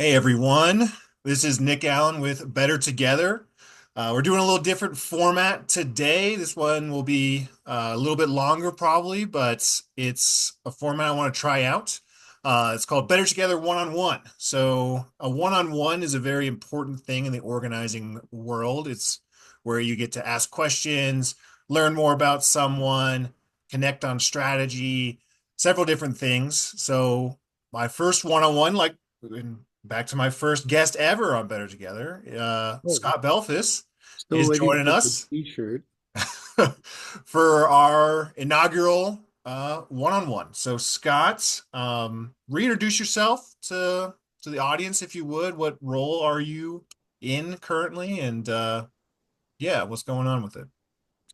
Hey everyone, this is Nick Allen with Better Together. We're doing a little different format today. This one will be a little bit longer probably, but it's a format I want to try out. It's called Better Together One-on-One. So a one-on-one is a very important thing in the organizing world. It's where you get to ask questions, learn more about someone, connect on strategy, several different things. So my first one-on-one, like in back to my first guest ever on Better Together. Oh, Scott Beilfuss still is waiting joining for the us t-shirt. for our inaugural one-on-one. So, Scott, reintroduce yourself to the audience if you would. What role are you in currently, and yeah, what's going on with it?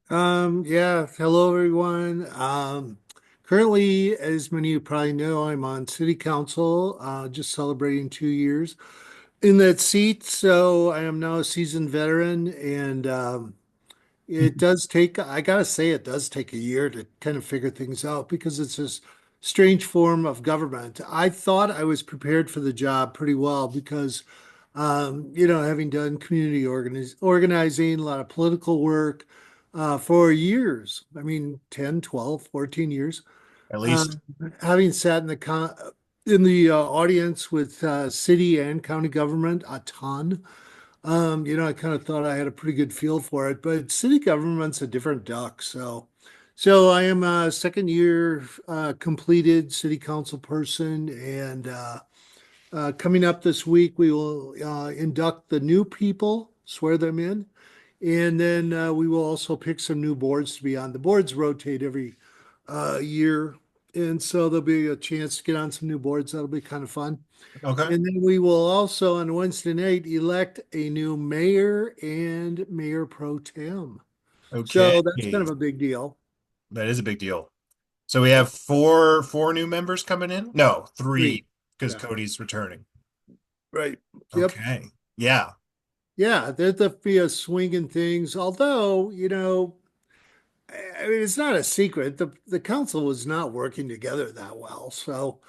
Yeah, hello everyone. Currently, as many of you probably know, I'm on City Council, just celebrating 2 years in that seat. So I am now a seasoned veteran, and it does take, I gotta say, it does take a year to kind of figure things out because it's this strange form of government. I thought I was prepared for the job pretty well because, having done community organizing, a lot of political work for years, I mean, 10, 12, 14 years, At least. um, having sat in the audience with city and county government a ton. I kind of thought I had a pretty good feel for it, but city government's a different duck. So I am a second year completed city council person, and coming up this week, we will induct the new people, swear them in, and then we will also pick some new boards to be on. The boards rotate every year, and so there'll be a chance to get on some new boards. That'll be kind of fun. Okay. And then we will also on Wednesday night elect a new mayor and mayor pro tem. Okay. So that's kind of a big deal. That is a big deal. So we have four new members coming in? No, Three. three, because Yeah. Cody's returning. Right. Yep. Okay. Yeah. Yeah, there'll be a swing in things. Although, I mean, it's not a secret. The council was not working together that well. So,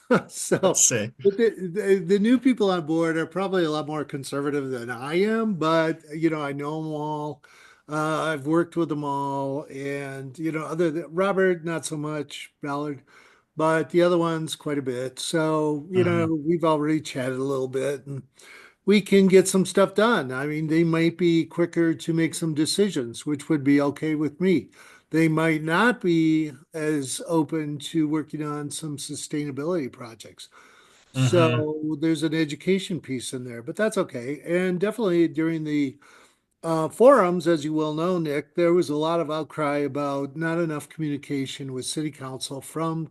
Let's so see. the new people on board are probably a lot more conservative than I am, but I know them all. I've worked with them all, and other than Robert, not so much, Ballard, but the other ones quite a bit. So, Hmm. we've already chatted a little bit, and we can get some stuff done. I mean, they might be quicker to make some decisions, which would be okay with me. They might not be as open to working on some sustainability projects. Hmm. So there's an education piece in there, but that's okay. And definitely during the forums, as you well know, Nick, there was a lot of outcry about not enough communication with city council from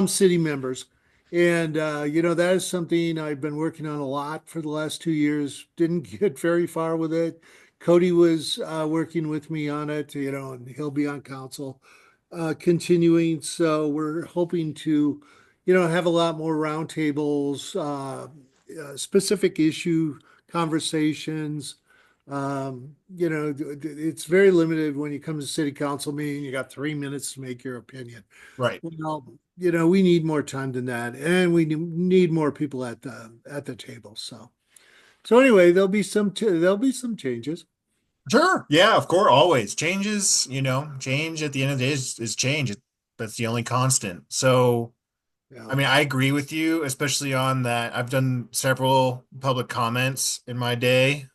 city members. And that is something I've been working on a lot for the last 2 years. Didn't get very far with it. Cody was working with me on it, and he'll be on council continuing. So we're hoping to, have a lot more roundtables, specific issue conversations. It's very limited when you come to city council meeting, you got 3 minutes to make your opinion. Right. Well, we need more time than that, and we need more people at the table. So anyway, there'll be some changes. Sure. Yeah, of course. Always. Changes, change at the end of the day is change. That's the only constant. So, I Yeah. mean, I agree with you, especially on that. I've done several public comments in my day.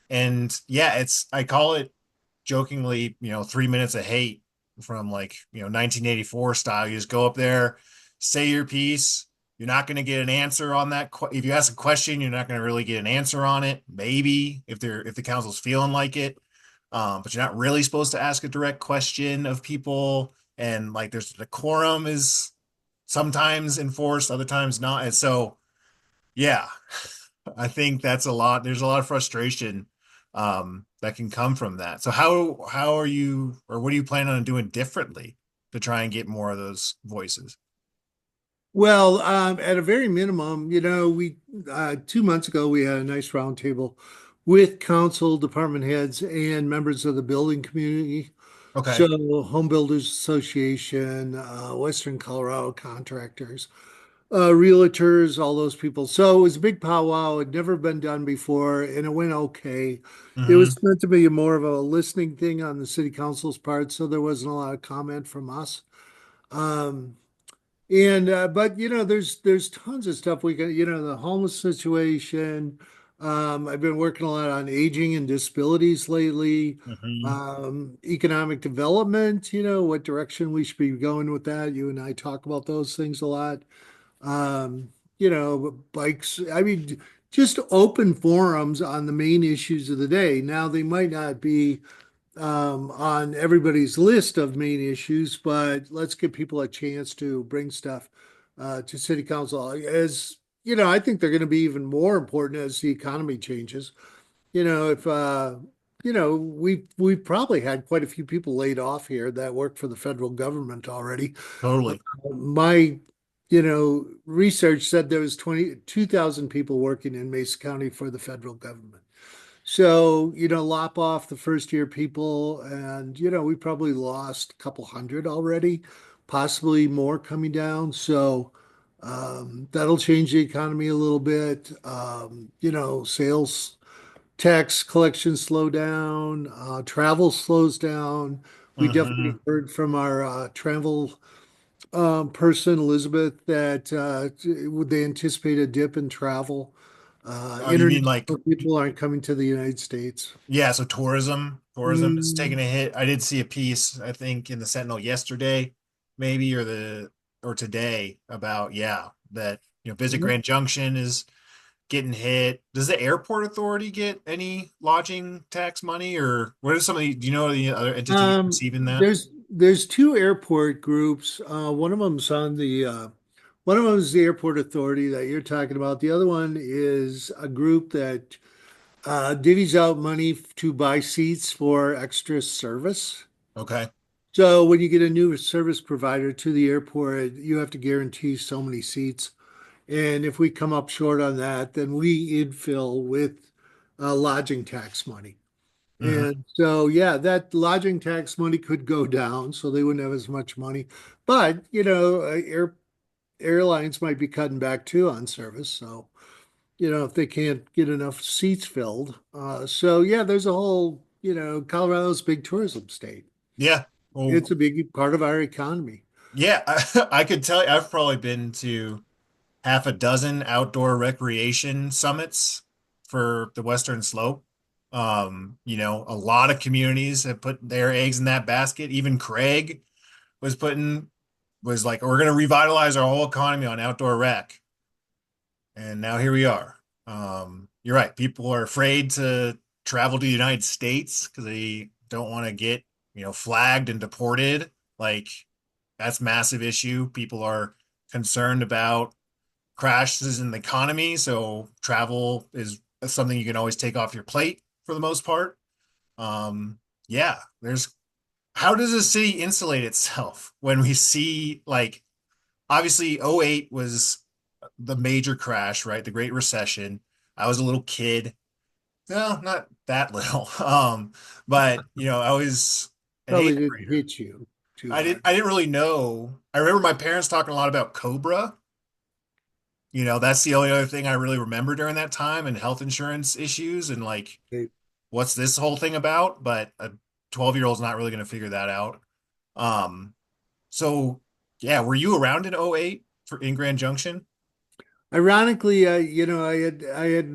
And yeah, I call it jokingly, 3 minutes of hate from like, 1984 style. You just go up there, say your piece. You're not going to get an answer on that. If you ask a question, you're not going to really get an answer on it. Maybe if the council's feeling like it, but you're not really supposed to ask a direct question of people. And like, there's the quorum is sometimes enforced, other times not. And so, yeah, I think that's a lot. There's a lot of frustration that can come from that. So how are you, or what are you planning on doing differently to try and get more of those voices? Well, at a very minimum, we 2 months ago we had a nice roundtable with council, department heads, and members of the building community. Okay. So, Home Builders Association, Western Colorado contractors. realtors, all those people. So it was a big powwow. It had never been done before, and it went okay. It Hmm. was meant to be more of a listening thing on the city council's part, so there wasn't a lot of comment from us. Um, and but there's tons of stuff we can, the homeless situation. I've been working a lot on aging and disabilities lately. Hmm. Economic development, what direction we should be going with that. You and I talk about those things a lot. Um, bikes. I mean, just open forums on the main issues of the day. Now, they might not be on everybody's list of main issues, but let's give people a chance to bring stuff to city council. As I think they're going to be even more important as the economy changes. If we probably had quite a few people laid off here that work for the federal government already. Totally. My, research said there was 22,000 people working in Mesa County for the federal government. So, lop off the first year people, and, we probably lost a couple hundred already, possibly more coming down. So, that'll change the economy a little bit. Sales tax collection slow down, travel slows down. We definitely Hmm. heard from our travel person, Elizabeth, that would they anticipate a dip in travel. Oh, you mean like, International people aren't coming to the United States. yeah, so tourism is taking Mm, a hit. I did see a piece, I think, in the Sentinel yesterday, maybe, or today about, yeah, that, Visit Grand Junction is getting hit. Does the airport authority get any lodging tax money, or what are some of the, do you know the other entities receiving that? there's two airport groups. One of them is the airport authority that you're talking about. The other one is a group that divvies out money to buy seats for extra service. Okay. So when you get a new service provider to the airport, you have to guarantee so many seats. And if we come up short on that, then we infill with lodging tax money. Hmm. And so, yeah, that lodging tax money could go down, so they wouldn't have as much money. But, airlines might be cutting back too on service. So, if they can't get enough seats filled. So, yeah, there's a whole, Colorado's a big tourism state. Yeah. Well, It's a big part of our economy. yeah, I could tell you, I've probably been to half a dozen outdoor recreation summits for the Western Slope. A lot of communities have put their eggs in that basket. Even Craig was like, we're going to revitalize our whole economy on outdoor rec. And now here we are. You're right. People are afraid to travel to the United States because they don't want to get, flagged and deported. Like, that's massive issue. People are concerned about crashes in the economy, so travel is something you can always take off your plate for the most part. Yeah, there's how does a city insulate itself when we see, like, obviously '08 was the major crash, right? The Great Recession. I was a little kid. No, not that little. But I was an Probably eighth didn't grader. hit you too I didn't hard. I didn't really know. I remember my parents talking a lot about Cobra. That's the only other thing I really remember during that time, and health insurance issues and, like, Okay. what's this whole thing about? But a 12-year-old's not really going to figure that out. Um, so yeah, were you around in '08 in Grand Junction? Ironically, I had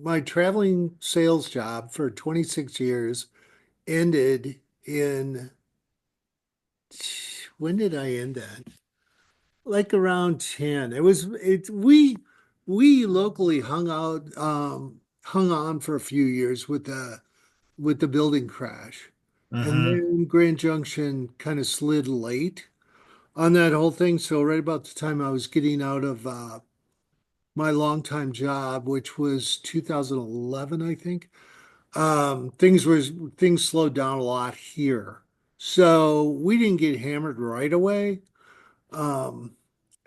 my traveling sales job for 26 years ended in when did I end that? Like around 10. We locally hung on for a few years with the building crash. And Hmm. then Grand Junction kind of slid late on that whole thing. So right about the time I was getting out of my longtime job, which was 2011, I think. Things slowed down a lot here, so we didn't get hammered right away. Um,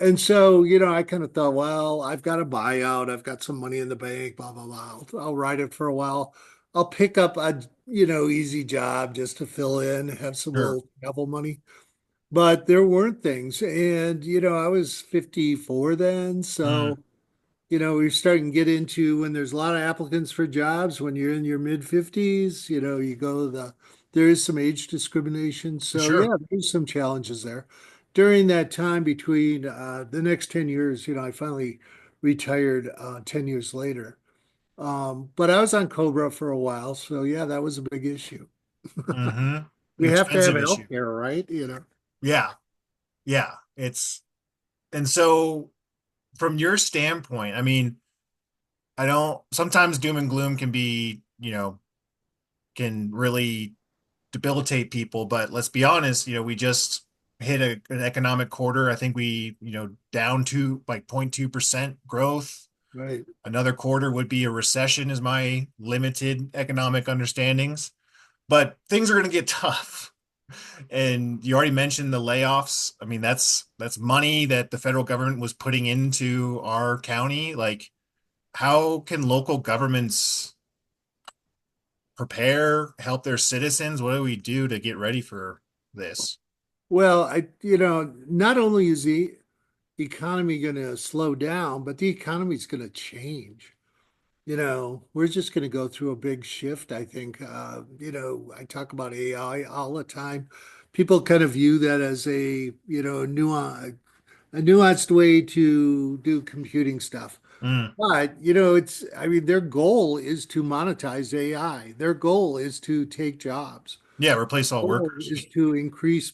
and so I kind of thought, well, I've got a buyout, I've got some money in the bank, blah blah blah. I'll ride it for a while. I'll pick up a easy job just to fill in, have some Sure. little travel money. but there weren't things. And, I was 54 then. Mm, So, we're starting to get into when there's a lot of applicants for jobs, when you're in your mid 50s, you go there is some age discrimination. So, sure. yeah, there's some challenges there. During that time between the next 10 years, I finally retired 10 years later. But I was on Cobra for a while. So, yeah, that was a big issue. Hmm. An We have to have expensive issue. health care, right? Yeah. Yeah. And so from your standpoint, I mean, I don't, sometimes doom and gloom can be, can really debilitate people, but let's be honest, we just hit an economic quarter. I think we, down to like 0.2% growth. Right. Another quarter would be a recession, is my limited economic understandings. But things are going to get tough. And you already mentioned the layoffs. I mean, that's money that the federal government was putting into our county. Like, how can local governments prepare, help their citizens? What do we do to get ready for this? Well, not only is the economy going to slow down, but the economy is going to change. We're just going to go through a big shift, I think. I talk about AI all the time. People kind of view that as a nuanced way to do computing stuff. Mm, But, I mean, their goal is to monetize AI. Their goal is to take jobs. yeah, replace all Goal workers. is to increase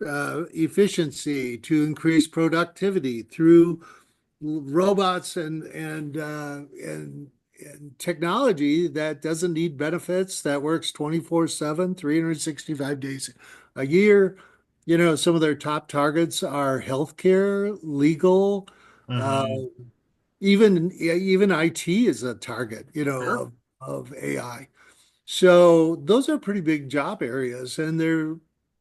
efficiency, to increase productivity through robots and technology that doesn't need benefits, that works 24/7, 365 days a year. Some of their top targets are healthcare, legal, uh, Hmm. even IT is a target, Sure. of AI. So those are pretty big job areas, and they're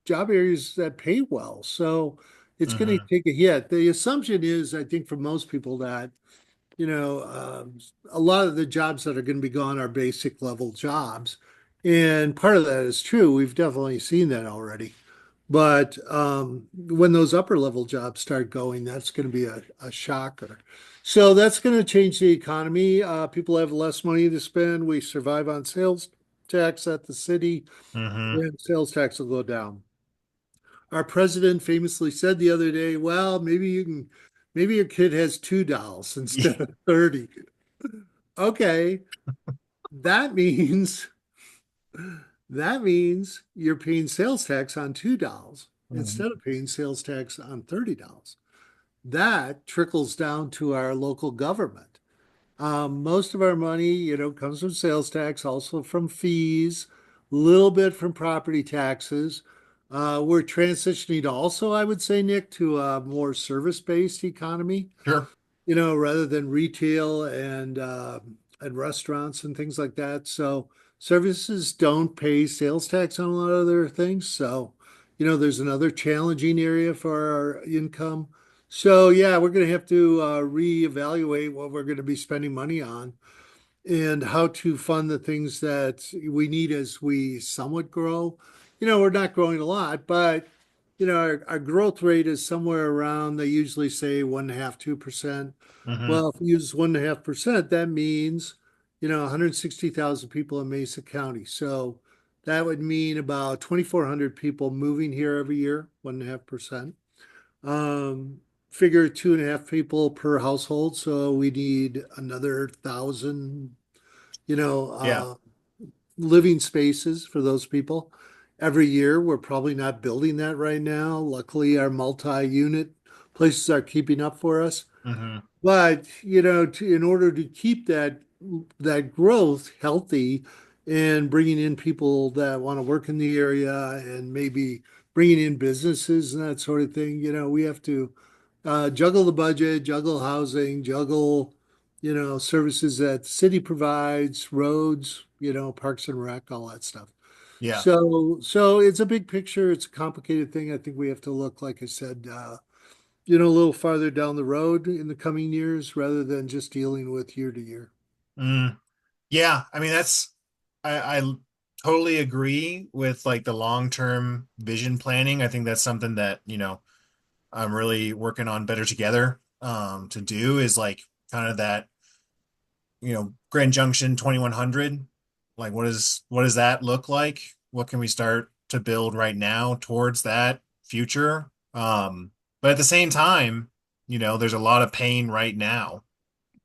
job areas that pay well. So it's going to Hmm. take a hit. The assumption is, I think, for most people that, a lot of the jobs that are going to be gone are basic level jobs. And part of that is true. We've definitely seen that already. But when those upper level jobs start going, that's going to be a shocker. So that's going to change the economy. People have less money to spend. We survive on sales tax at the city, Hmm. and sales tax will go down. Our president famously said the other day, well, maybe your kid has two dolls instead of 30. Okay, that means that means you're paying sales tax on two dolls instead of paying sales tax on $30. That trickles down to our local government. Most of our money, comes from sales tax, also from fees, a little bit from property taxes. We're transitioning also, I would say, Nick, to a more service-based economy, Sure. rather than retail and restaurants and things like that. So services don't pay sales tax on a lot of their things. So, there's another challenging area for our income. So yeah, we're going to have to reevaluate what we're going to be spending money on and how to fund the things that we need as we somewhat grow. We're not growing a lot, but our growth rate is somewhere around, they usually say 1.5, 2%. Hmm. Well, if we use 1.5%, that means, 160,000 people in Mesa County. So that would mean about 2,400 people moving here every year, 1.5%. Figure 2.5 people per household. So we need another thousand, you know, Yeah. uh, living spaces for those people every year. We're probably not building that right now. Luckily, our multi-unit places are keeping up for us. Hmm. But, in order to keep that growth healthy and bringing in people that want to work in the area and maybe bringing in businesses and that sort of thing, we have to juggle the budget, juggle housing, juggle, services that the city provides, roads, parks and rec, all that stuff. Yeah. So it's a big picture. It's a complicated thing. I think we have to look, like I said, a little farther down the road in the coming years rather than just dealing with year to year. Mm. Yeah. I mean, I totally agree with like the long-term vision planning. I think that's something that, I'm really working on better together to do is like kind of that, Grand Junction 2100. Like what does that look like? What can we start to build right now towards that future? But at the same time, there's a lot of pain right now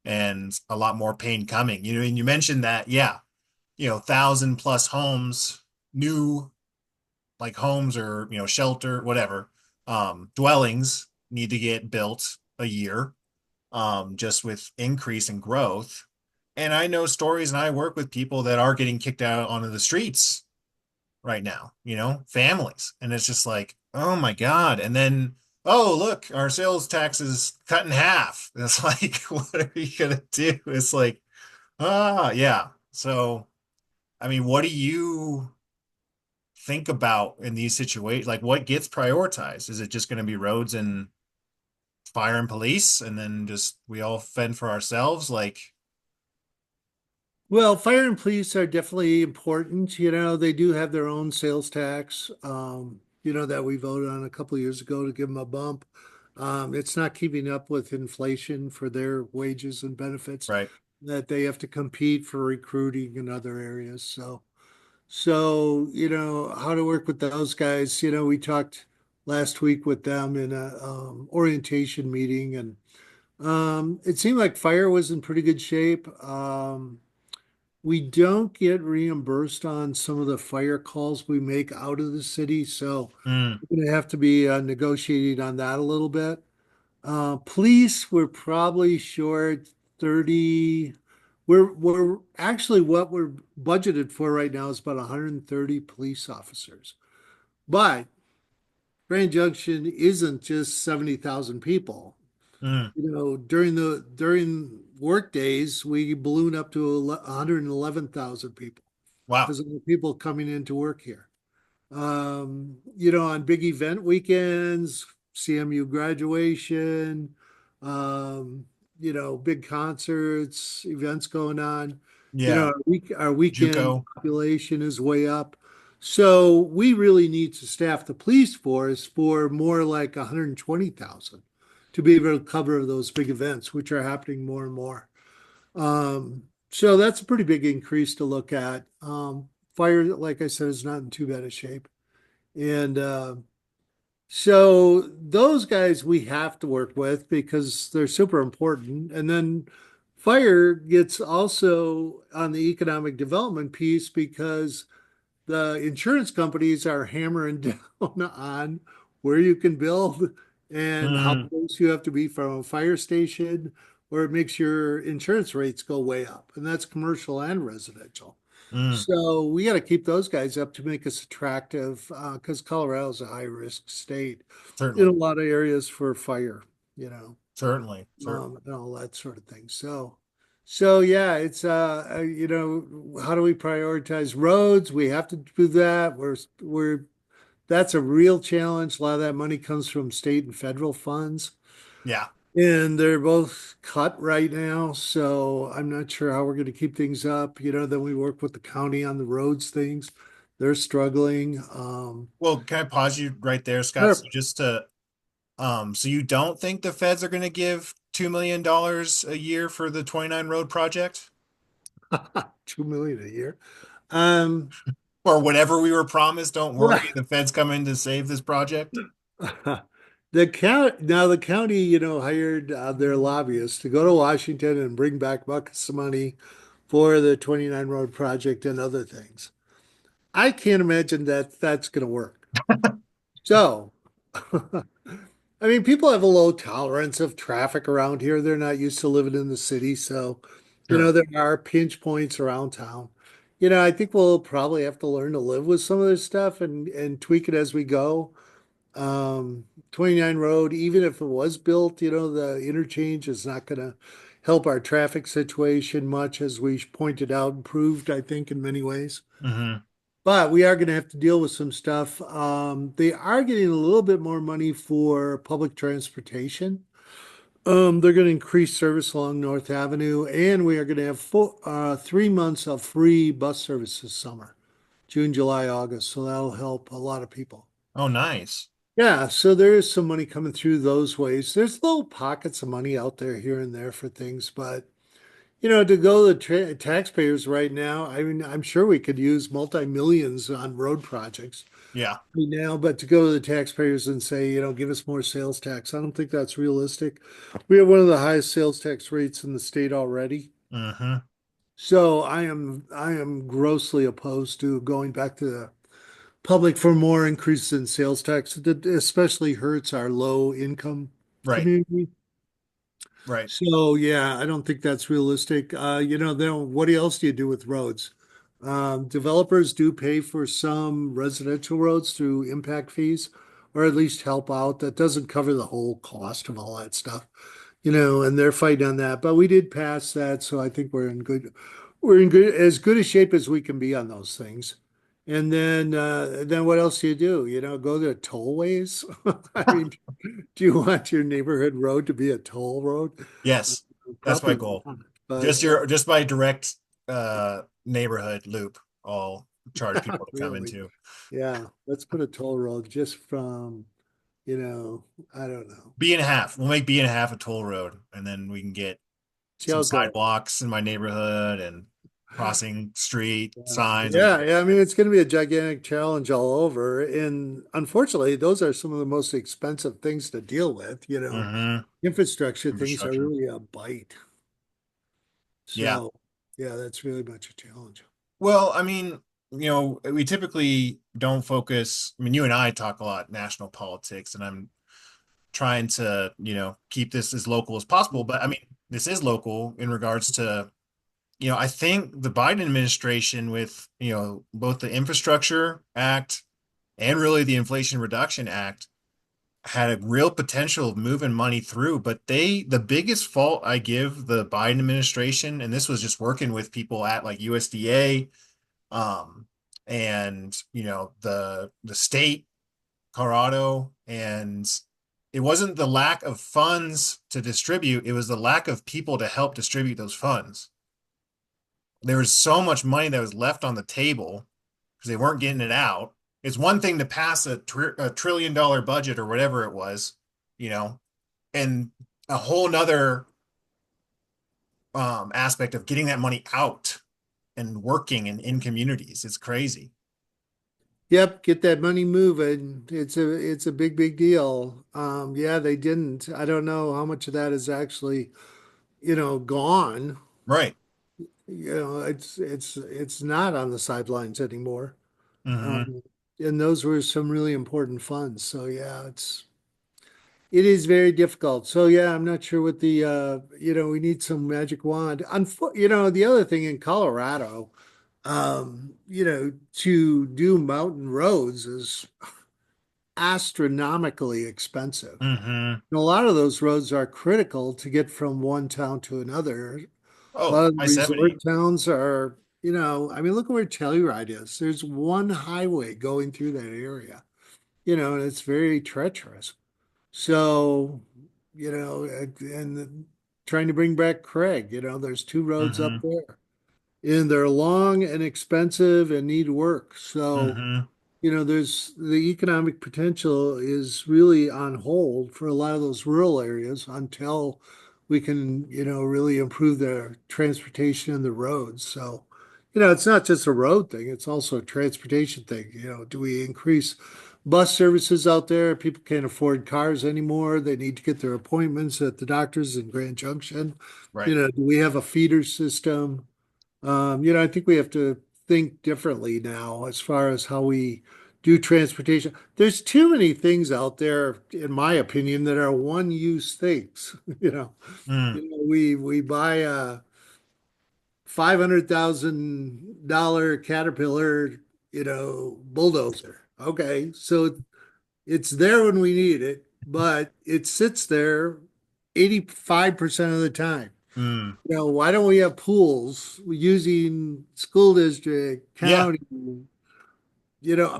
and a lot more pain coming. And you mentioned that, yeah, 1,000 plus homes, new like homes or shelter, whatever, dwellings need to get built a year, just with increase in growth. And I know stories, and I work with people that are getting kicked out onto the streets right now, families. And it's just like, oh my God. And then, oh, look, our sales tax is cut in half. And it's like, what are you gonna do? It's like, yeah. So, I mean, what do you think about in these situations? Like, what gets prioritized? Is it just going to be roads and fire and police, and then just we all fend for ourselves? Like, Well, fire and police are definitely important. They do have their own sales tax, that we voted on a couple of years ago to give them a bump. It's not keeping up with inflation for their wages and benefits right? that they have to compete for recruiting in other areas. So, how to work with those guys. We talked last week with them in a orientation meeting, and it seemed like fire was in pretty good shape. We don't get reimbursed on some of the fire calls we make out of the city, so Mm, we're going to have to be negotiating on that a little bit. Police, we're probably short 30. We're actually what we're budgeted for right now is about 130 police officers. But Grand Junction isn't just 70,000 people. mm. During work days, we balloon up to 111,000 people Wow. because of the people coming into work here. On big event weekends, CMU graduation, um, big concerts, events going on. Yeah. Our weekend JUCO. population is way up. So we really need to staff the police force for more like 120,000 to be able to cover those big events, which are happening more and more. So that's a pretty big increase to look at. Fire, like I said, is not in too bad a shape. And so those guys we have to work with because they're super important. And then fire gets also on the economic development piece because the insurance companies are hammering down on where you can build and how Mm, close you have to be from a fire station, or it makes your insurance rates go way up. And that's commercial and residential. mm. So we got to keep those guys up to make us attractive because Colorado's a high risk state in a Certainly. lot of areas for fire, you know, Certainly. Certainly. and all that sort of thing. So yeah, it's how do we prioritize roads? We have to do that. We're That's a real challenge. A lot of that money comes from state and federal funds. Yeah. And they're both cut right now, so I'm not sure how we're going to keep things up. Then we work with the county on the roads things. They're struggling. Well, can I pause you right there, Scott? So Sure. just to, so you don't think the feds are going to give $2 million a year for the 29 road project? 2 million a year. Um, Or whatever we were promised? Don't well, worry, the feds come in to save this project. the county, hired their lobbyists to go to Washington and bring back buckets of money for the 29 road project and other things. I can't imagine that that's going to work. So, I mean, people have a low tolerance of traffic around here. They're not used to living in the city. So, Sure. there are pinch points around town. I think we'll probably have to learn to live with some of this stuff and tweak it as we go. 29 Road, even if it was built, the interchange is not going to help our traffic situation much, as we pointed out, improved, I think, in many ways. Hmm. But we are going to have to deal with some stuff. They are getting a little bit more money for public transportation. They're going to increase service along North Avenue, and we are going to have 3 months of free bus service this summer, June, July, August. So that'll help a lot of people. Oh, nice. Yeah, so there is some money coming through those ways. There's little pockets of money out there here and there for things, but to go to the taxpayers right now, I mean, I'm sure we could use multi-millions on road projects Yeah. right now, but to go to the taxpayers and say, give us more sales tax, I don't think that's realistic. We have one of the highest sales tax rates in the state already. Mm-hmm. So I am grossly opposed to going back to the public for more increases in sales tax. It especially hurts our low income Right. community. Right. So yeah, I don't think that's realistic. Then what else do you do with roads? Developers do pay for some residential roads through impact fees, or at least help out. That doesn't cover the whole cost of all that stuff, and they're fighting on that. But we did pass that, so I think we're in as good a shape as we can be on those things. And then what else do you do? Go to tollways. I mean, do you want your neighborhood road to be a toll road? Yes. That's my Probably goal. not. But Just my direct neighborhood loop, I'll charge people to come really, into. yeah, let's put a toll road just from, I don't know. B and a half. We'll make B&a half a toll road, and then we can get See how some it goes. sidewalks in my neighborhood and crossing street Yeah, signs. It'll be yeah, great. yeah. I mean, it's going to be a gigantic challenge all over. And unfortunately, those are some of the most expensive things to deal with. Mm-hmm. Infrastructure things are Infrastructure. really a bite. Yeah. So, yeah, that's really much a challenge. Well, I mean, we typically don't focus. I mean, you and I talk a lot national politics, and I'm trying to, keep this as local as possible. But I mean, this is local in regards to, I think the Biden administration with, both the Infrastructure Act and really the Inflation Reduction Act had a real potential of moving money through. But the biggest fault I give the Biden administration, and this was just working with people at like USDA, and the state, Colorado, and it wasn't the lack of funds to distribute, it was the lack of people to help distribute those funds. There was so much money that was left on the table because they weren't getting it out. It's one thing to pass a $1 trillion budget or whatever it was, you know, and a whole nother aspect of getting that money out and working in communities. It's crazy. Yep, get that money moving. It's a big, big deal. Yeah, they didn't. I don't know how much of that is actually, gone. Right. It's not on the sidelines anymore. Hmm. Um, and those were some really important funds. So yeah, it is very difficult. So yeah, I'm not sure what we need some magic wand. The other thing in Colorado, to do mountain roads is astronomically expensive. Hmm. And a lot of those roads are critical to get from one town to another. A Oh, lot of the I-70. resort towns are, I mean, look at where Telluride is. There's one highway going through that area, and it's very treacherous. So, and trying to bring back Craig, there's two roads up Hmm. there, and they're long and expensive and need work. So, Hmm. there's the economic potential is really on hold for a lot of those rural areas until we can, really improve their transportation and the roads. So, it's not just a road thing, it's also a transportation thing. Do we increase bus services out there? People can't afford cars anymore. They need to get their appointments at the doctors in Grand Junction. Right. Do we have a feeder system? I think we have to think differently now as far as how we do transportation. There's too many things out there, in my opinion, that are one-use things. Mm. We buy a $500,000 Caterpillar, bulldozer. Okay, so it's there when we need it, but it sits there 85% of the time. Mm. Why don't we have pools using school district, Yeah. county,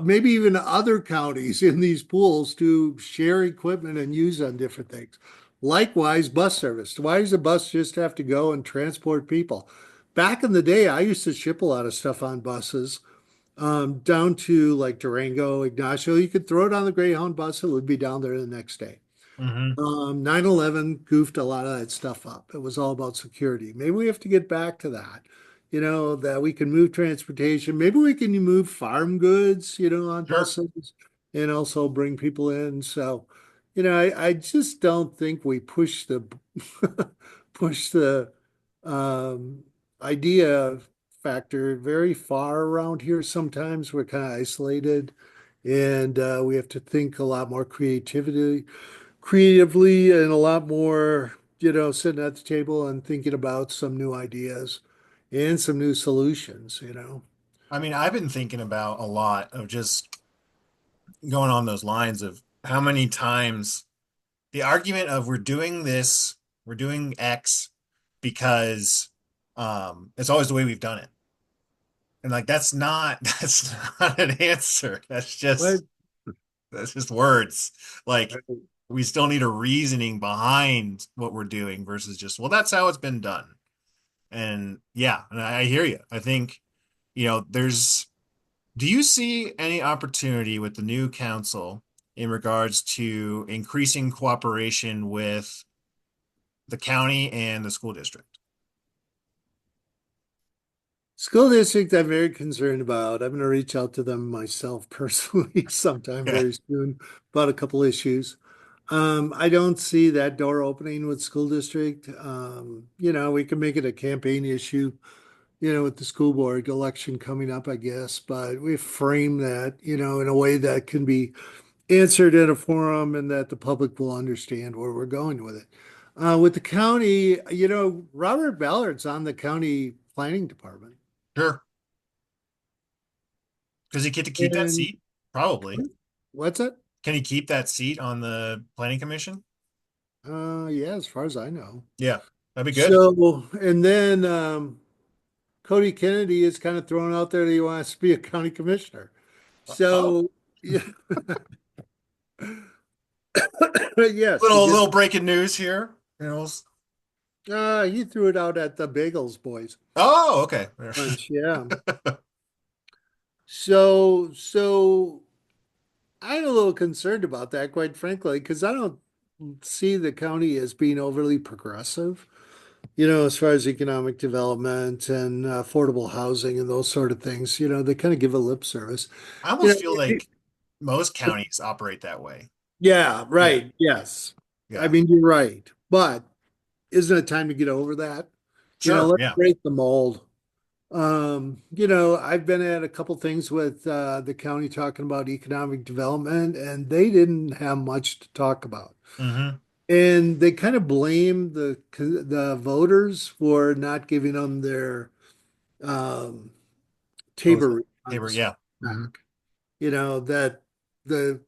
maybe even other counties in these pools to share equipment and use on different things. Likewise, bus service. Why does a bus just have to go and transport people? Back in the day, I used to ship a lot of stuff on buses, down to like Durango, Ignacio. You could throw it on the Greyhound bus, it would be down there the next day. Hmm. 9/11 goofed a lot of that stuff up. It was all about security. Maybe we have to get back to that, that we can move transportation. Maybe we can move farm goods, on Sure. buses and also bring people in. So, I just don't think we push the push the um, idea factor very far around here. Sometimes we're kind of isolated and we have to think a lot more creatively and a lot more, sitting at the table and thinking about some new ideas and some new solutions. I mean, I've been thinking about a lot of just going on those lines of how many times the argument of we're doing this, we're doing X because it's always the way we've done it. And like that's not an answer. Right. That's just words. Like Right. we still need a reasoning behind what we're doing versus just, well, that's how it's been done. And yeah, and I hear you. I think, there's do you see any opportunity with the new council in regards to increasing cooperation with the county and the school district? School district, I'm very concerned about. I'm going to reach out to them myself personally sometime Okay. very soon about a couple issues. I don't see that door opening with school district. We can make it a campaign issue, with the school board election coming up, I guess, but we frame that, in a way that can be answered in a forum and that the public will understand where we're going with it. With the county, Robert Ballard's on the county planning department. Sure. Does he get to keep that And seat? Probably. what's it? Can he keep that seat on the planning commission? Yeah, as far as I know. Yeah, that'd be good. So, and then Cody Kennedy is kind of thrown out there that he wants to be a county commissioner. Oh, So, yeah, yes, to little get, breaking news here. he threw it out at the Bagels boys Oh, okay. bunch. Yeah. So I'm a little concerned about that, quite frankly, because I don't see the county as being overly progressive, as far as economic development and affordable housing and those sort of things. They kind of give a lip service. I You almost feel know, like most counties operate that way. yeah, Yeah, right. Yes. I yeah. mean, you're right. But isn't it time to get over that? Sure, Let's yeah. break the mold. I've been at a couple things with the county talking about economic development, and they didn't have much to talk about. Hmm. And they kind of blame the voters for not giving them their um, What was Tabor they were, refunds yeah. Hmm. back. That the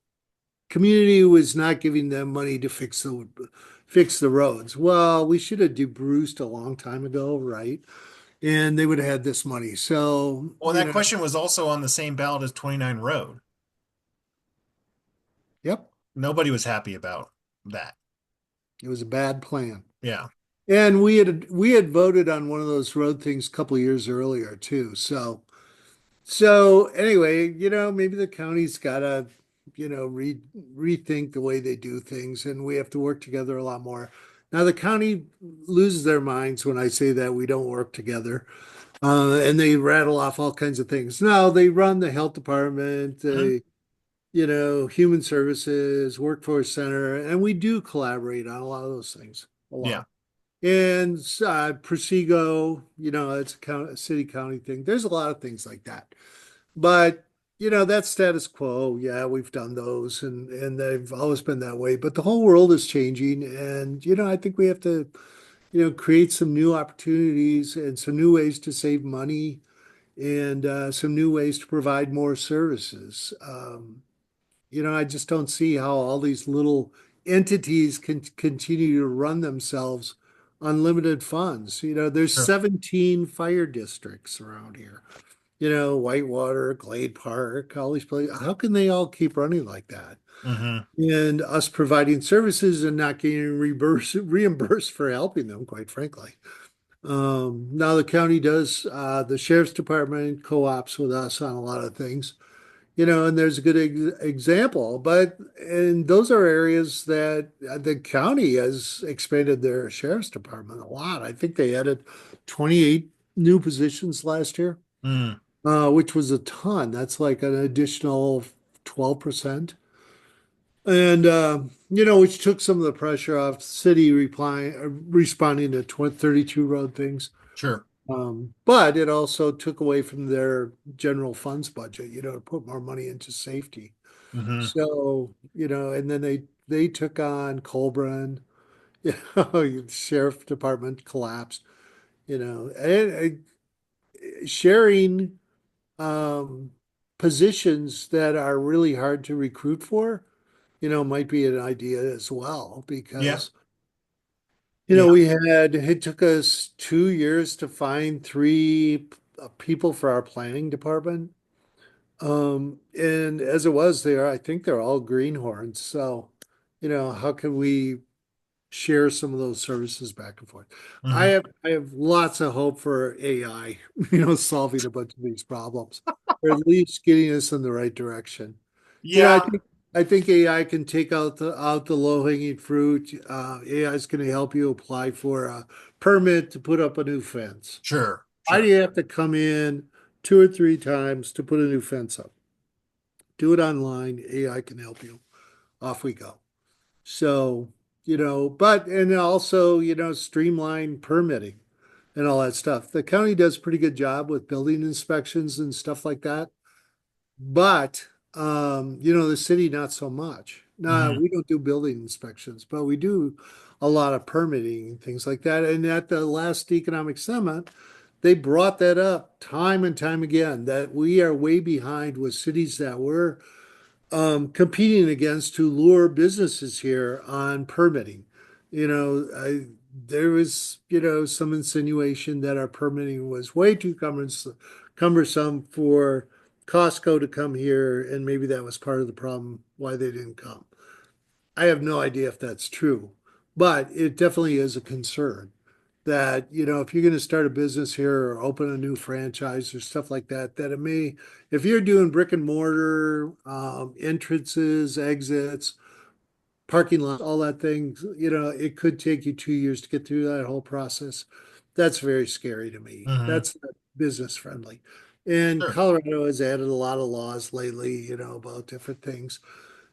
community was not giving them money to fix the roads. Well, we should have debruced a long time ago, right? And they would have had this money. So, Well, that question was also on the same ballot as 29 Road. yep, Nobody was happy about that. it was a bad plan. Yeah. And we had voted on one of those road things a couple of years earlier too. So anyway, maybe the county's gotta, rethink the way they do things, and we have to work together a lot more. Now the county loses their minds when I say that we don't work together, and they rattle off all kinds of things. Now they run the health department, Hmm. human services, workforce center, and we do collaborate on a lot of those things, a Yeah. lot. And Presigo, it's a city county thing. There's a lot of things like that. But that's status quo. Yeah, we've done those and they've always been that way. But the whole world is changing. And I think we have to, create some new opportunities and some new ways to save money and some new ways to provide more services. I just don't see how all these little entities can continue to run themselves on limited funds. There's Sure. 17 fire districts around here. Whitewater, Glade Park, all these places. How can they all keep running like that? Hmm. And us providing services and not getting reimbursed for helping them, quite frankly. Now the county does, the sheriff's department co-ops with us on a lot of things, and there's a good example, but and those are areas that the county has expanded their sheriff's department a lot. I think they added 28 new positions last year, Mm, which was a ton. That's like an additional 12%. And which took some of the pressure off city responding to 32 road things. sure. But it also took away from their general funds budget, to put more money into safety. Hmm. So, and then they took on Colburn, the sheriff department collapsed, and sharing um, positions that are really hard to recruit for, might be an idea as well Yeah. because Yeah. it took us 2 years to find three people for our planning department. And as it was, I think they're all greenhorns. So, how can we share some of those services back and forth? I Hmm. have I have lots of hope for AI, solving a bunch of these problems, or at least getting us in the right direction. You know, I Yeah. think I think AI can take out the low-hanging fruit. AI is going to help you apply for a permit to put up a new fence. Sure. Why do Sure. you have to come in 2 or 3 times to put a new fence up? Do it online. AI can help you. Off we go. So, and also, streamline permitting and all that stuff. The county does a pretty good job with building inspections and stuff like that. But, the city, not so much. No, Hmm. we don't do building inspections, but we do a lot of permitting and things like that. And at the last economic summit, they brought that up time and time again that we are way behind with cities that we're competing against to lure businesses here on permitting. There was, some insinuation that our permitting was way too cumbersome for Costco to come here, and maybe that was part of the problem why they didn't come. I have no idea if that's true, but it definitely is a concern that, if you're going to start a business here or open a new franchise or stuff like that, that it may, if you're doing brick and mortar, entrances, exits, parking lot, all that things, it could take you 2 years to get through that whole process. That's very scary to me. Hmm. That's not business friendly. And Sure. Colorado has added a lot of laws lately, about different things.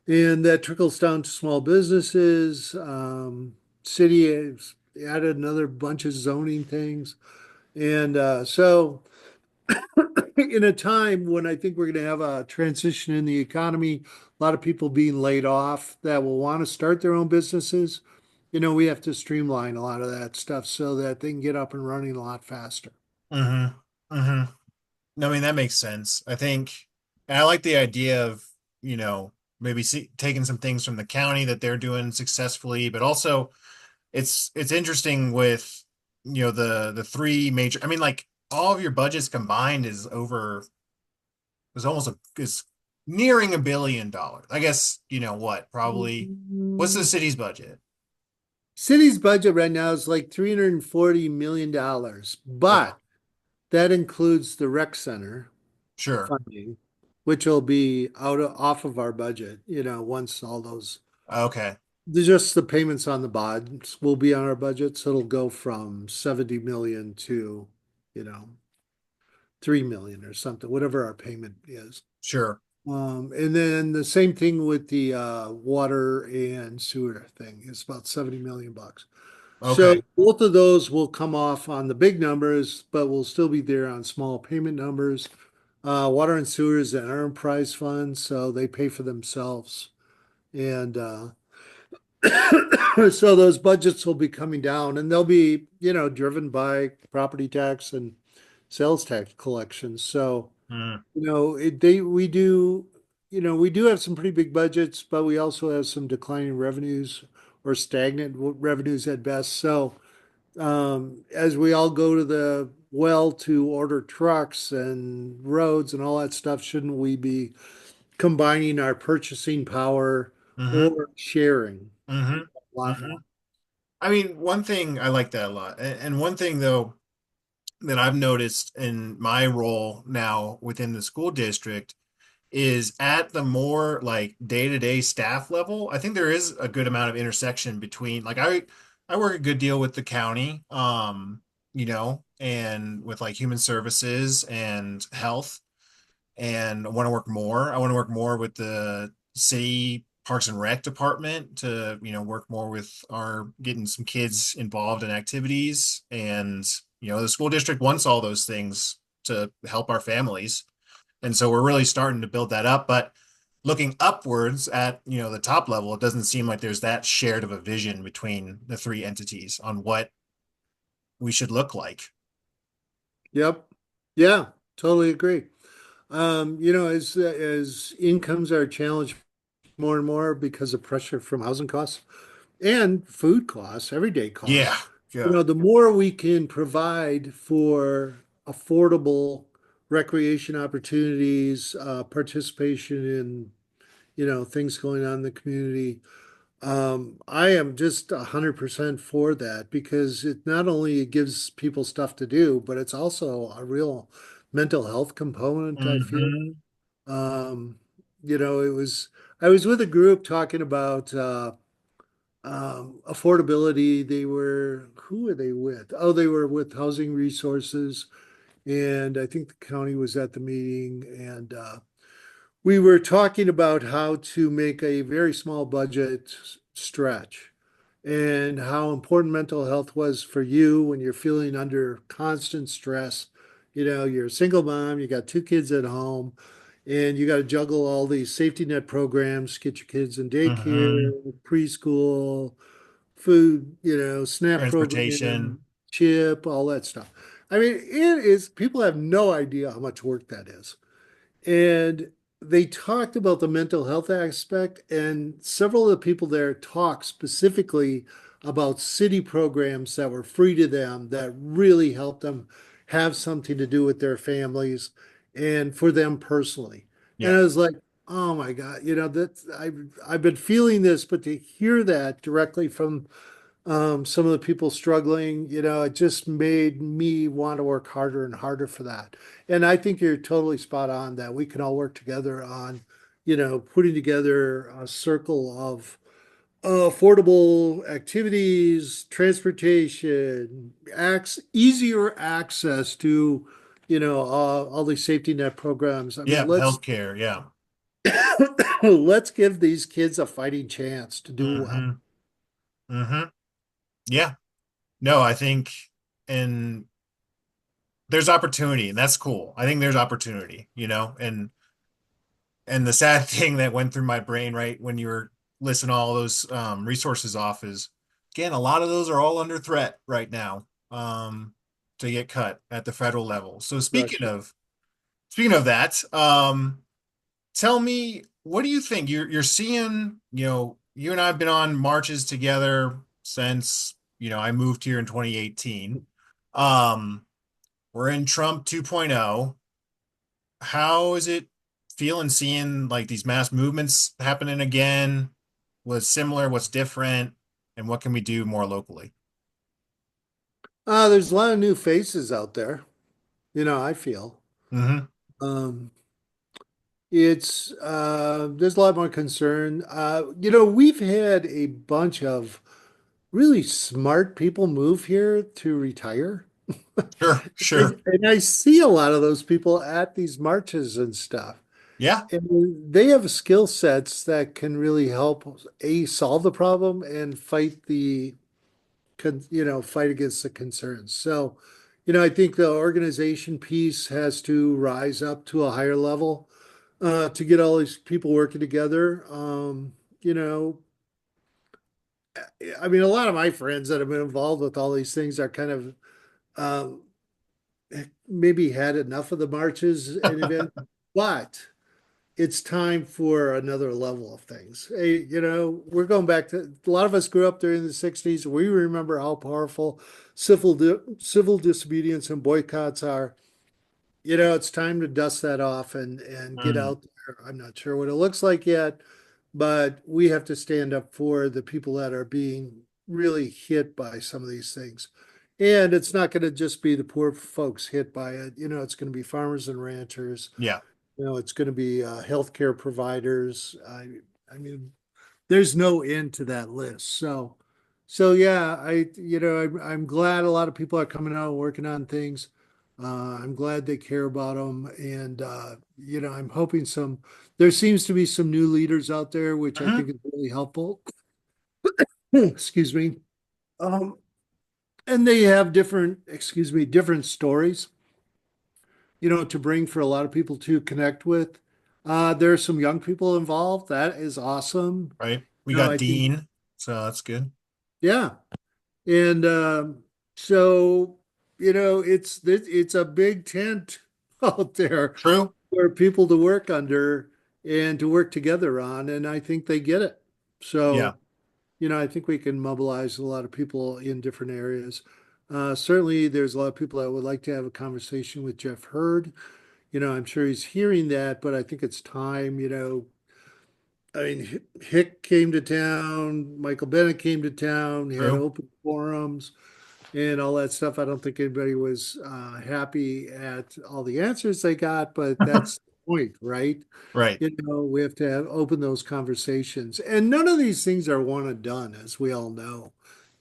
And that trickles down to small businesses. City has added another bunch of zoning things. And so, in a time when I think we're going to have a transition in the economy, a lot of people being laid off that will want to start their own businesses, we have to streamline a lot of that stuff so that they can get up and running a lot faster. Hmm. Hmm. No, I mean, that makes sense. I think, and I like the idea of, maybe taking some things from the county that they're doing successfully, but also it's interesting with, the three major, I mean, like all of your budgets combined is almost is nearing $1 billion. I guess, what, probably, what's the Mm, city's budget? City's budget right now is like $340 million, Okay. but that includes the rec center Sure. funding, which will be off of our budget, once all those, Okay. just the payments on the bonds will be on our budget. So it'll go from 70 million to, you know, 3 million or something, whatever our payment is. Sure. And then the same thing with the water and sewer thing. It's about 70 million bucks. So Okay. both of those will come off on the big numbers, but will still be there on small payment numbers. Water and sewer is an enterprise fund, so they pay for themselves. And so those budgets will be coming down and they'll be, driven by property tax and sales tax collections. So, Mm, we do have some pretty big budgets, but we also have some declining revenues or stagnant revenues at best. So, as we all go to the well to order trucks and roads and all that stuff, shouldn't we be combining our purchasing power hmm. or sharing Hmm. a lot Hmm. more? I mean, one thing I like that a lot, and one thing though. that I've noticed in my role now within the school district is at the more like day-to-day staff level. I think there is a good amount of intersection between like I work a good deal with the county, and with like human services and health, and I want to work more. I want to work more with the city Parks and Rec department to, work more with our getting some kids involved in activities. And, the school district wants all those things to help our families. And so we're really starting to build that up. But looking upwards at, the top level, it doesn't seem like there's that shared of a vision between the three entities on what we should look like. Yep. Yeah, totally agree. As incomes are challenged more and more because of pressure from housing costs and food costs, everyday Yeah. costs, Yeah. the more we can provide for affordable recreation opportunities, participation in, things going on in the community. I am just 100% for that because it not only gives people stuff to do, but it's also a real mental health component, I feel. Hmm. Um, I was with a group talking about affordability. Who were they with? Oh, they were with Housing Resources, and I think the county was at the meeting, and we were talking about how to make a very small budget stretch and how important mental health was for you when you're feeling under constant stress. You're a single mom, you got two kids at home, and you got to juggle all these safety net programs, get your kids in daycare, Hmm. preschool, food, SNAP program, Transportation. CHIP, all that stuff. I mean, people have no idea how much work that is. And they talked about the mental health aspect, and several of the people there talked specifically about city programs that were free to them that really helped them have something to do with their families and for them personally. And Yeah. I was like, oh my God, I've been feeling this, but to hear that directly from some of the people struggling, it just made me want to work harder and harder for that. And I think you're totally spot on that we can all work together on, putting together a circle of affordable activities, transportation, easier access to, all these safety net programs. I mean, Yeah. Healthcare. Yeah. let's give these kids a fighting chance to do well. Hmm. Hmm. Yeah. No, I think, and there's opportunity, and that's cool. I think there's opportunity, and the sad thing that went through my brain right when you were listing all those resources off is, again, a lot of those are all under threat right now, to get cut at the federal level. So Gotcha. speaking of that, tell me, what do you think? You're seeing, you and I have been on marches together since, I moved here in 2018. Um, we're in Trump 2.0. How is it feeling seeing like these mass movements happening again? What's similar, what's different, and what can we do more locally? There's a lot of new faces out there, I feel. Hmm. Um, it's there's a lot more concern. We've had a bunch of really smart people move here to retire. Sure, sure. And I see a lot of those people at these marches and stuff. Yeah. And they have skill sets that can really help solve the problem and fight against the concerns. So, I think the organization piece has to rise up to a higher level to get all these people working together. You know, I mean, a lot of my friends that have been involved with all these things are kind of um, maybe had enough of the marches and events, but it's time for another level of things. Hey, we're going back to a lot of us grew up during the 60s. We remember how powerful civil disobedience and boycotts are. It's time to dust that off and get Mm. out there. I'm not sure what it looks like yet, but we have to stand up for the people that are being really hit by some of these things. And it's not going to just be the poor folks hit by it. It's going to be farmers and ranchers. Yeah. It's going to be healthcare providers. I mean, there's no end to that list. So yeah, I'm glad a lot of people are coming out and working on things. I'm glad they care about them, and I'm hoping there seems to be some new leaders out there, which I Hmm. think is really helpful. Excuse me. Um, and they have different stories, to bring for a lot of people to connect with. There are some young people involved. That is awesome. Right. We got I think, Dean, so that's good. yeah. And so, it's a big tent out there True. for people to work under and to work together on. And I think they get it. Yeah. So, I think we can mobilize a lot of people in different areas. Certainly, there's a lot of people that would like to have a conversation with Jeff Hurd. I'm sure he's hearing that, but I think it's time. I mean, Hick came to town, Michael Bennett came to town, had True. open forums and all that stuff. I don't think anybody was happy at all the answers they got, but that's the point, right? Right. We have to open those conversations. And none of these things are one and done, as we all know.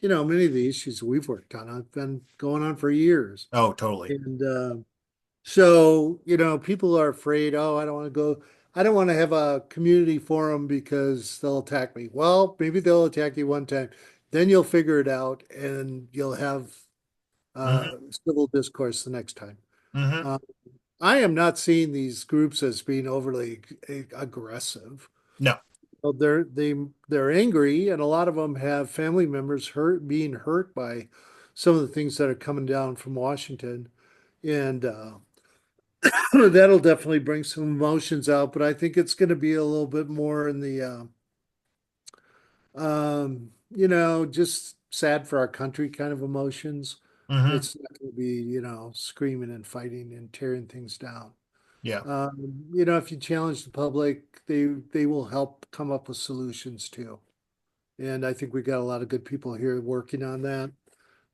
Many of the issues we've worked on have been going on for years. Oh, totally. And so, people are afraid, oh, I don't want to have a community forum because they'll attack me. Well, maybe they'll attack you one time. Then you'll figure it out and you'll have Hmm. civil discourse the next time. Hmm. Uh, I am not seeing these groups as being overly aggressive. No. Well, they're angry, and a lot of them have family members being hurt by some of the things that are coming down from Washington, and that'll definitely bring some emotions out. But I think it's going to be a little bit more in the just sad for our country kind of emotions. Hmm. It's not going to be, screaming and fighting and tearing things down. Yeah. If you challenge the public, they will help come up with solutions too. And I think we got a lot of good people here working on that.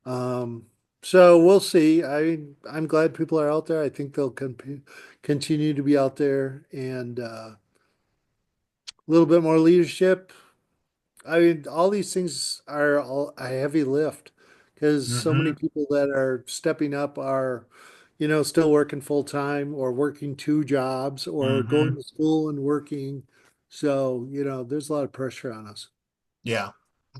Um, so we'll see. I'm glad people are out there. I think they'll continue to be out there and a little bit more leadership. I mean, all these things are all a heavy lift because so many Hmm. people that are stepping up are, still working full time or working two jobs or going Hmm. to school and working. So, there's a lot of pressure on us. Yeah.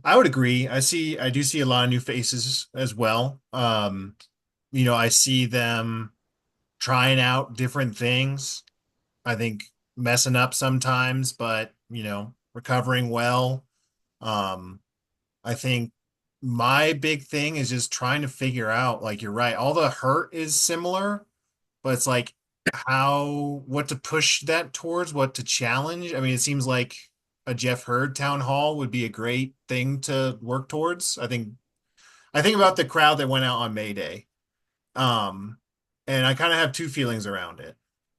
I would agree. I do see a lot of new faces as well. I see them trying out different things. I think messing up sometimes, but recovering well. Um, I think my big thing is just trying to figure out, like you're right, all the hurt is similar, but it's like what to push that towards, what to challenge. I mean, it seems like a Jeff Hurd town hall would be a great thing to work towards. I think about the crowd that went out on May Day. Um, and I kind of have two feelings around it.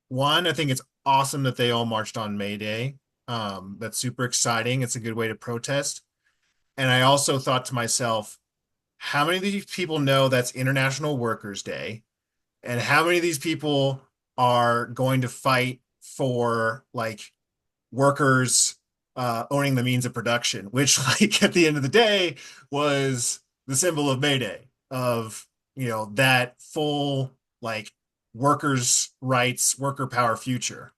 One, I think it's awesome that they all marched on May Day. That's super exciting. It's a good way to protest. And I also thought to myself, how many of these people know that's International Workers' Day? And how many of these people are going to fight for like workers owning the means of production, which like at the end of the day was the symbol of May Day, of that full like workers' rights, worker power future.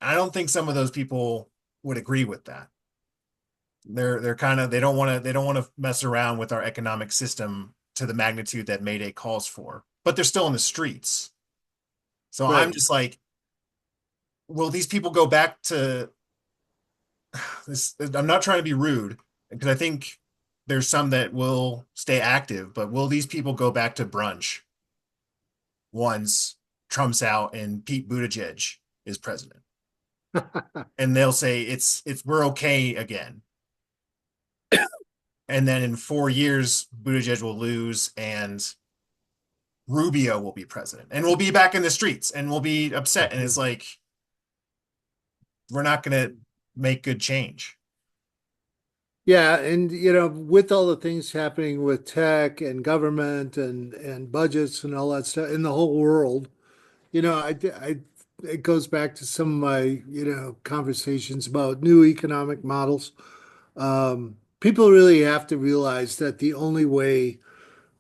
I don't think some of those people would agree with that. They're kind of they don't want to mess around with our economic system to the magnitude that May Day calls for, but they're still in the streets. So I'm Right. just like, will these people go back to this? I'm not trying to be rude because I think there's some that will stay active, but will these people go back to brunch once Trump's out and Pete Buttigieg is president? And they'll say it's we're okay again. And then in 4 years, Buttigieg will lose and Rubio will be president and we'll be back in the streets and we'll be upset. And it's like, we're not going to make good change. Yeah, and with all the things happening with tech and government and budgets and all that stuff in the whole world, I it goes back to some of my, conversations about new economic models. People really have to realize that the only way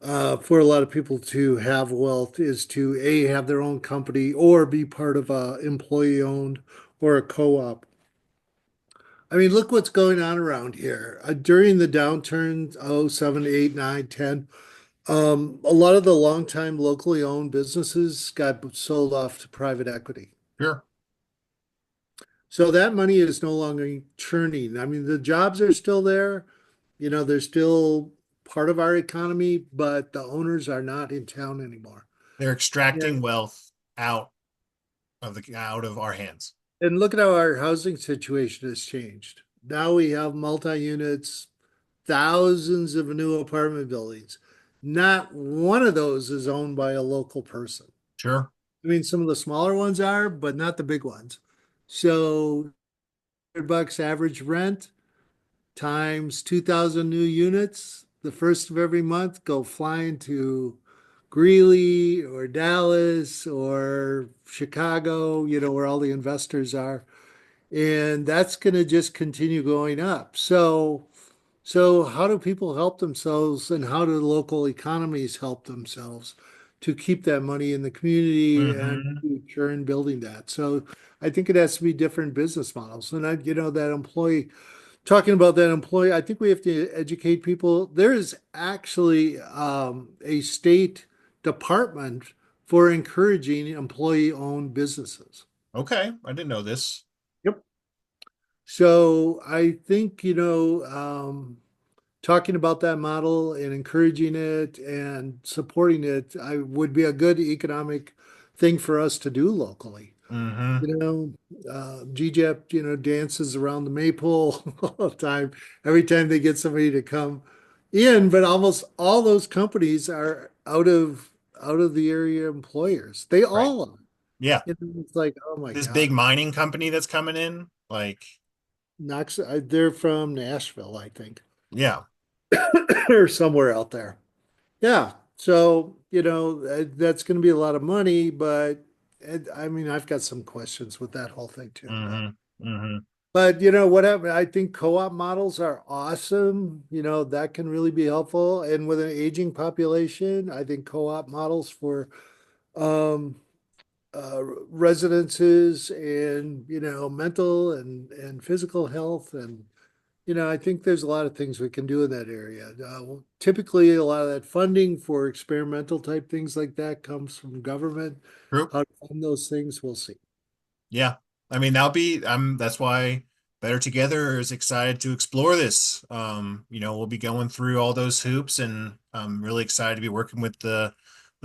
for a lot of people to have wealth is to A, have their own company or be part of a employee owned or a co-op. I mean, look what's going on around here. During the downturn, 07, 8, 9, 10, a lot of the longtime locally owned businesses got sold off to private equity. Sure. So that money is no longer churning. I mean, the jobs are still there. They're still part of our economy, but the owners are not in town anymore. They're Yeah. extracting wealth out of our hands. And look at how our housing situation has changed. Now we have multi-units, thousands of new apartment buildings. Not one of those is owned by a local person. Sure. I mean, some of the smaller ones are, but not the big ones. So, $100 average rent times 2,000 new units the first of every month go flying to Greeley or Dallas or Chicago, where all the investors are. And that's going to just continue going up. So how do people help themselves and how do local economies help themselves to keep that money in the community and Hmm. to churn building that? So I think it has to be different business models. And that employee, talking about that employee, I think we have to educate people. There is actually a state department for encouraging employee-owned businesses. Okay. I didn't know this. Yep. So I think, talking about that model and encouraging it and supporting it, I would be a good economic thing for us to do locally. Hmm. GJEP, dances around the maypole all the time, every time they get somebody to come in, but almost all those companies are out of the area employers. They Right. all are. Yeah. It's like, oh my This God. big mining company that's coming in, like, They're from Nashville, I think, yeah. or somewhere out there. Yeah. So, that's going to be a lot of money, but I mean, I've got some questions with that whole thing too. Hmm. Hmm. But whatever, I think co-op models are awesome. That can really be helpful. And with an aging population, I think co-op models for um, residences and, mental and physical health and I think there's a lot of things we can do in that area. Typically, a lot of that funding for experimental type things like that comes from government. True. How to fund those things, we'll see. Yeah. I mean, that's why Better Together is excited to explore this. We'll be going through all those hoops and I'm really excited to be working with the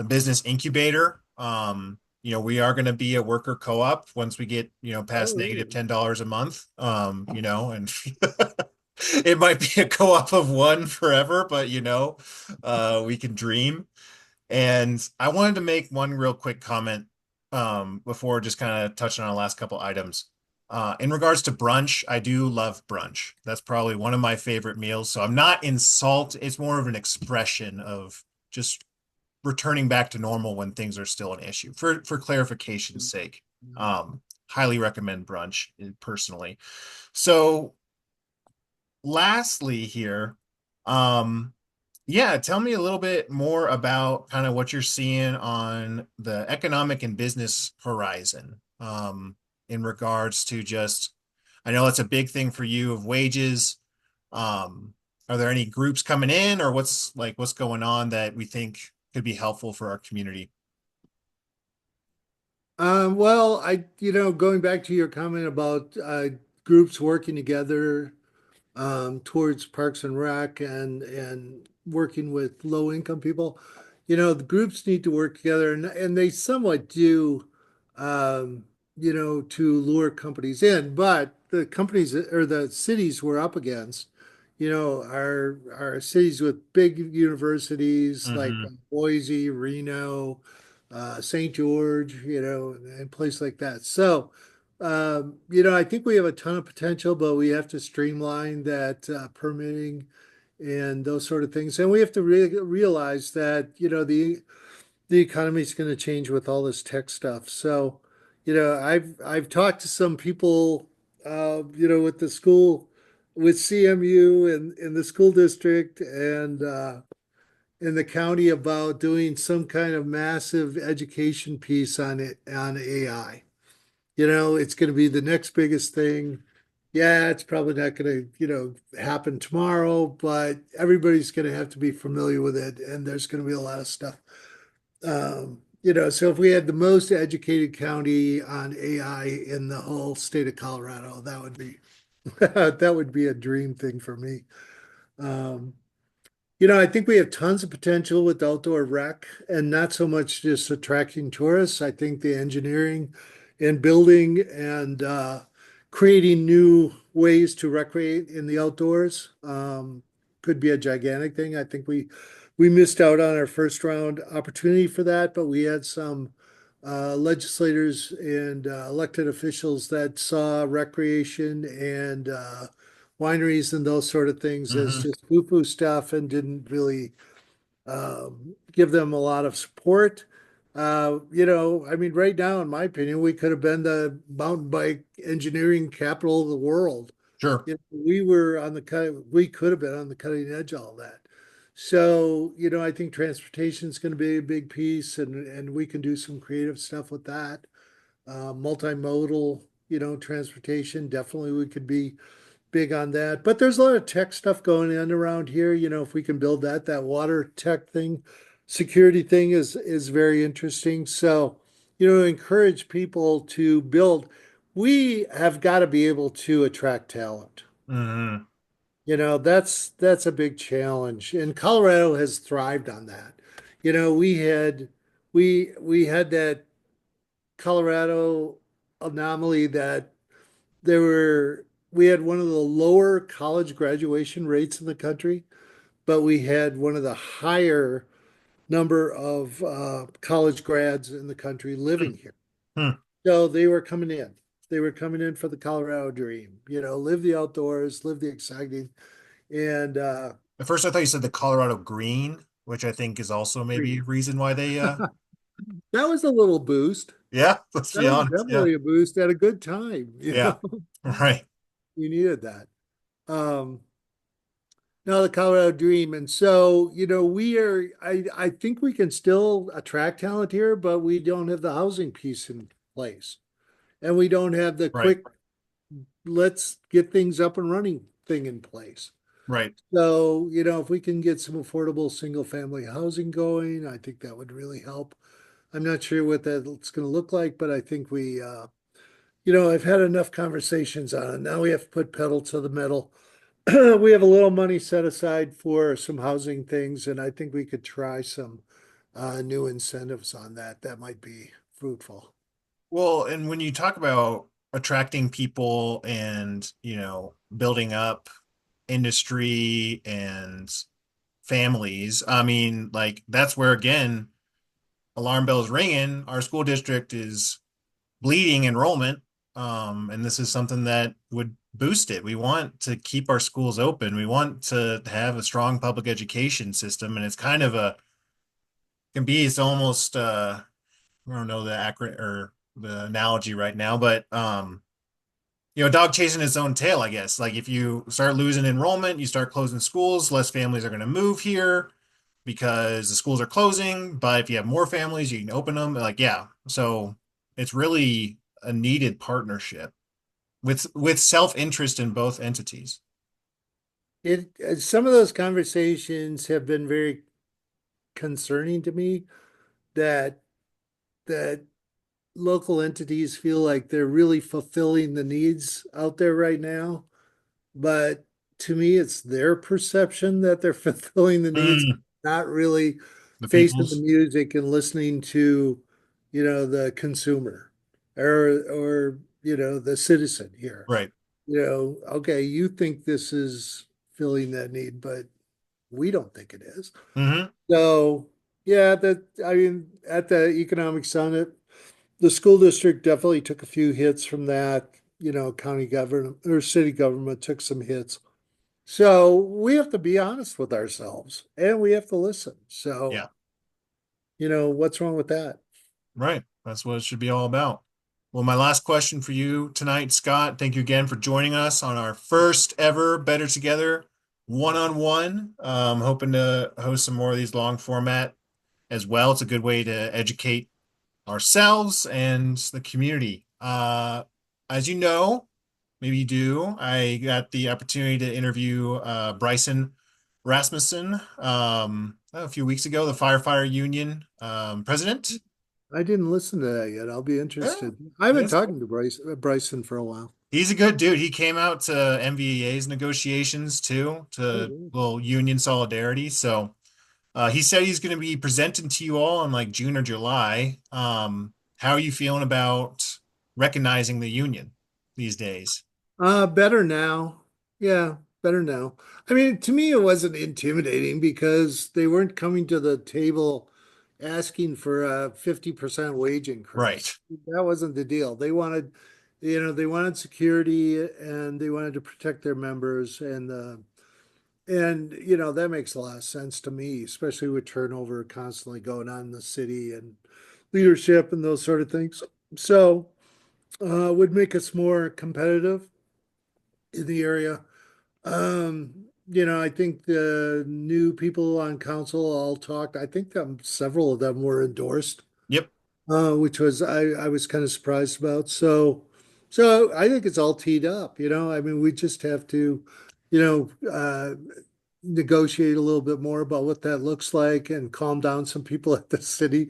business incubator. We are going to be a worker co-op once we get, past negative Oh, $10 a month. And it might be a co-op of one forever, but we can dream. And I wanted to make one real quick comment before just kind of touching on the last couple items. In regards to brunch, I do love brunch. That's probably one of my favorite meals. So I'm not insult. It's more of an expression of just returning back to normal when things are still an issue. For clarification's sake, highly recommend brunch personally. So lastly here, um, yeah, tell me a little bit more about kind of what you're seeing on the economic and business horizon, in regards to just, I know it's a big thing for you of wages. Are there any groups coming in or what's going on that we think could be helpful for our community? well, going back to your comment about groups working together towards Parks and Rec and working with low income people. The groups need to work together and they somewhat do, um, to lure companies in. But the companies or the cities we're up against, are cities with big universities like Hmm. Boise, Reno, St. George, and places like that. So I think we have a ton of potential, but we have to streamline that permitting and those sort of things. And we have to realize that, the economy is going to change with all this tech stuff. So, I've talked to some people, with the school, with CMU and in the school district and in the county about doing some kind of massive education piece on it on AI. It's going to be the next biggest thing. Yeah, it's probably not going to, happen tomorrow, but everybody's going to have to be familiar with it, and there's going to be a lot of stuff. So if we had the most educated county on AI in the whole state of Colorado, that would be that would be a dream thing for me. Um, I think we have tons of potential with outdoor rec and not so much just attracting tourists. I think the engineering and building and creating new ways to recreate in the outdoors could be a gigantic thing. I think we missed out on our first round opportunity for that, but we had some legislators and elected officials that saw recreation and wineries and those sort of things as Hmm. just foo-foo stuff and didn't really give them a lot of support. I mean, right now, in my opinion, we could have been the mountain bike engineering capital of the world. Sure. We were on the we could have been on the cutting edge of all that. So, I think transportation is going to be a big piece, and we can do some creative stuff with that. Multimodal, transportation, definitely we could be big on that. But there's a lot of tech stuff going on around here. If we can build that water tech thing, security thing is very interesting. So, encourage people to build. We have got to be able to attract talent. Hmm. That's a big challenge. And Colorado has thrived on that. We had that Colorado anomaly that we had one of the lower college graduation rates in the country, but we had one of the higher number of college grads in the country living here. Hmm. So they were coming in. They were coming in for the Colorado dream, live the outdoors, live the exciting, and At first, I thought you said the Colorado Green, which I think is also maybe a dream. reason why they, That was a little boost. yeah, let's That be was honest. Yeah. definitely a boost at a good time. Yeah. Right. You needed that. Um, No, the Colorado Dream. And so, I think we can still attract talent here, but we don't have the housing piece in place. And we don't have the Right. quick, let's get things up and running thing in place. Right. So, if we can get some affordable single family housing going, I think that would really help. I'm not sure what that's going to look like, but I think I've had enough conversations on it. Now we have to put pedal to the metal. We have a little money set aside for some housing things, and I think we could try some new incentives on that. That might be fruitful. Well, and when you talk about attracting people and, building up industry and families, I mean, like that's where again, alarm bells ringing. Our school district is bleeding enrollment. And this is something that would boost it. We want to keep our schools open. We want to have a strong public education system. And it's kind of can be, it's almost, I don't know the acronym or the analogy right now, but, dog chasing its own tail, I guess. Like if you start losing enrollment, you start closing schools, less families are going to move here because the schools are closing. But if you have more families, you can open them. Like, yeah. So it's really a needed partnership with self-interest in both entities. Some of those conversations have been very concerning to me that that local entities feel like they're really fulfilling the needs out there right now. But to me, it's their perception that they're fulfilling the needs, Mm, not really the facing the people's music and listening to, the consumer or the citizen here. right. Okay, you think this is filling that need, but we don't think it is. Hmm. So yeah, I mean, at the economic summit, The school district definitely took a few hits from that. County government or city government took some hits. So we have to be honest with ourselves and we have to listen. So, Yeah, what's wrong with that? right. That's what it should be all about. Well, my last question for you tonight, Scott. Thank you again for joining us on our first ever Better Together one-on-one. Hoping to host some more of these long format as well. It's a good way to educate ourselves and the community. As you know, maybe you do, I got the opportunity to interview Bryson Rasmussen a few weeks ago, the firefighter union president. I didn't listen to that yet. I'll be Yeah, interested. I've been that's talking cool. to Bryson for a while. He's a good dude. He came out to MVA's negotiations too, Oh, to yeah. little union solidarity. So he said he's going to be presenting to you all in like June or July. How are you feeling about recognizing the union these days? Better now. Yeah, better now. I mean, to me, it wasn't intimidating because they weren't coming to the table asking for a 50% wage increase. Right. That wasn't the deal. They wanted security and they wanted to protect their members and that makes a lot of sense to me, especially with turnover constantly going on in the city and leadership and those sort of things. So, would make us more competitive in the area. I think the new people on council all talked. I think several of them were endorsed, Yep. which was I was kind of surprised about. So I think it's all teed up. I mean, we just have to, you negotiate a little bit more about what that looks like and calm down some people at the city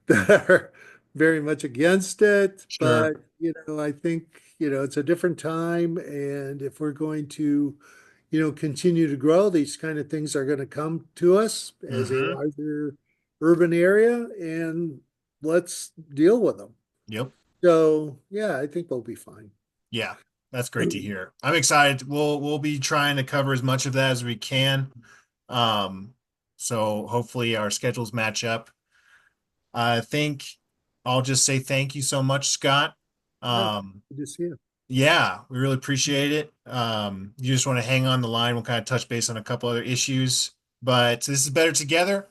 that are very much against it. Sure. But, I think, it's a different time. And if we're going to, continue to grow, these kind of things are going to come to us as a Mm-hmm. larger urban area, and let's deal with them. Yep. So, yeah, I think we'll be fine. Yeah. That's great to hear. I'm excited. We'll be trying to cover as much of that as we can. Um, so hopefully our schedules match up. I think I'll just say thank you so much, Scott. Yeah, Um, good to see you. yeah, we really appreciate it. You just want to hang on the line. We'll kind of touch base on a couple other issues, but this is Better Together.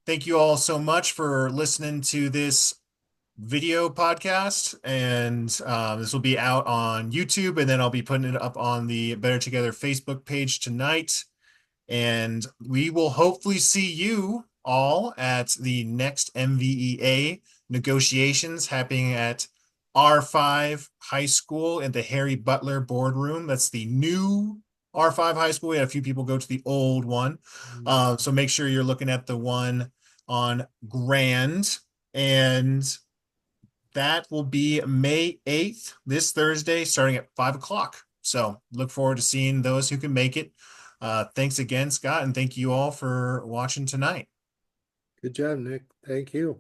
Thank you all so much for listening to this video podcast. And this will be out on YouTube, and then I'll be putting it up on the Better Together Facebook page tonight. And we will hopefully see you all at the next MVEA negotiations happening at R5 High School in the Harry Butler boardroom. That's the new R5 High School. We had a few people go to the old one. So make sure you're looking at the one on Grand. And that will be May 8th, this Thursday, starting at 5 o'clock. So look forward to seeing those who can make it. Thanks again, Scott, and thank you all for watching tonight. Good job, Nick. Thank you.